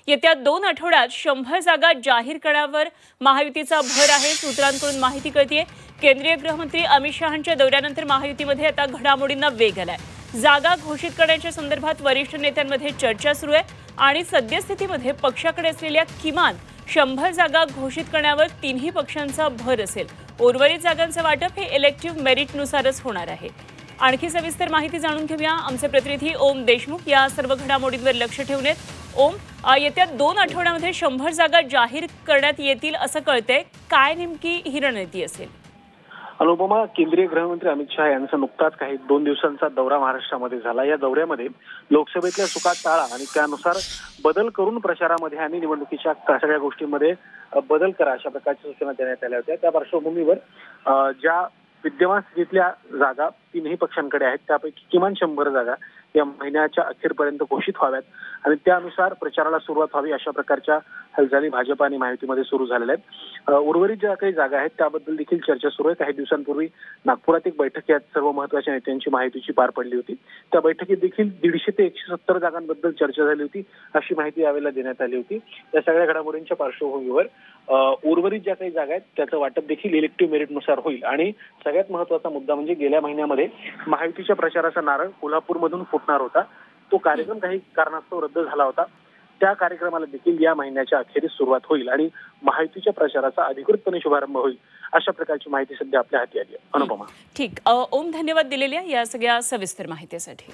येत्या 2 आठवड्यात 100 जागा जाहीर करण्यावर महायुतीचा भर आहे, सूत्रांकडून माहिती कळतेय। केंद्रीय गृहमंत्री अमित शहांच्या दौऱ्यानंतर महायुतीमध्ये आता घडामोडींना वेग आलाय। जागा घोषित करण्याच्या संदर्भात वरिष्ठ नेत्यांमध्ये चर्चा सुरू आहे आणि सद्यस्थितीमध्ये पक्षाकडे असलेल्या किमान 100 जागा घोषित करण्यावर तिन्ही पक्षांचा भर असेल। उर्वरित जागांचे वाटप हे इलेक्टिव्ह मेरिटनुसारच होणार आहे। आणखी सविस्तर माहिती जाणून घेऊया। आमचे प्रतिनिधी ओम देशमुख या सर्व घडामोडींवर लक्ष ठेवून आहेत। ओम, येत्या 2 आठवड्यामध्ये 100 जागा जाहीर करण्यात येतील असं कळतंय, काय नेमकी ही रणनीती असेल? अनुपमा, केंद्रीय गृहमंत्री अमित शहा यांचा नुकताच काही 2 दिवसांचा दौरा महाराष्ट्रामध्ये झाला। या दौऱ्यामध्ये लोकसभेतल्या चुका टाळा आणि त्यानुसार बदल करून प्रचारामध्ये आणि निवडणुकीच्या सगळ्या गोष्टींमध्ये बदल करा अशा प्रकारच्या सूचना देण्यात आल्या होत्या। त्या पार्श्वभूमीवर ज्या विद्यमान स्थितीतल्या जागा तीनही पक्षांकडे आहेत त्यापैकी किमान 100 जागा या महिन्याच्या अखेरपर्यंत घोषित व्हाव्यात आणि त्यानुसार प्रचाराला सुरुवात व्हावी अशा प्रकारच्या हालचाली भाजप आणि महायुतीमध्ये सुरू झालेल्या आहेत। उर्वरित ज्या काही जागा आहेत त्याबद्दल देखील चर्चा सुरू आहे। काही दिवसांपूर्वी नागपुरात एक बैठक यात सर्व महत्त्वाच्या नेत्यांची महायुतीची पार पडली होती। त्या बैठकीत देखील 150 ते 170 जागांबद्दल चर्चा झाली होती अशी माहिती यावेळेला देण्यात आली होती। या सगळ्या घडामोडींच्या पार्श्वभूमीवर उर्वरित ज्या काही जागा आहेत त्याचं वाटप देखील इलेक्टिव्ह मेरिटनुसार होईल आणि सगळ्यात महत्त्वाचा मुद्दा म्हणजे गेल्या महिन्यामध्ये महायुतीच्या प्रचाराचा नारळ कोल्हापूरमधून फुटणार होता। तो कार्यक्रम काही कारणास्तव रद्द झाला होता। त्या कार्यक्रमाला देखील या महिन्याच्या अखेरीस सुरुवात होईल आणि महायुतीच्या प्रचाराचा अधिकृतपणे शुभारंभ होईल अशा प्रकारची माहिती सध्या आपल्या हाती आली आहे। अनुपमा, ठीक। ओम, धन्यवाद दिलेल्या या सगळ्या सविस्तर माहितीसाठी।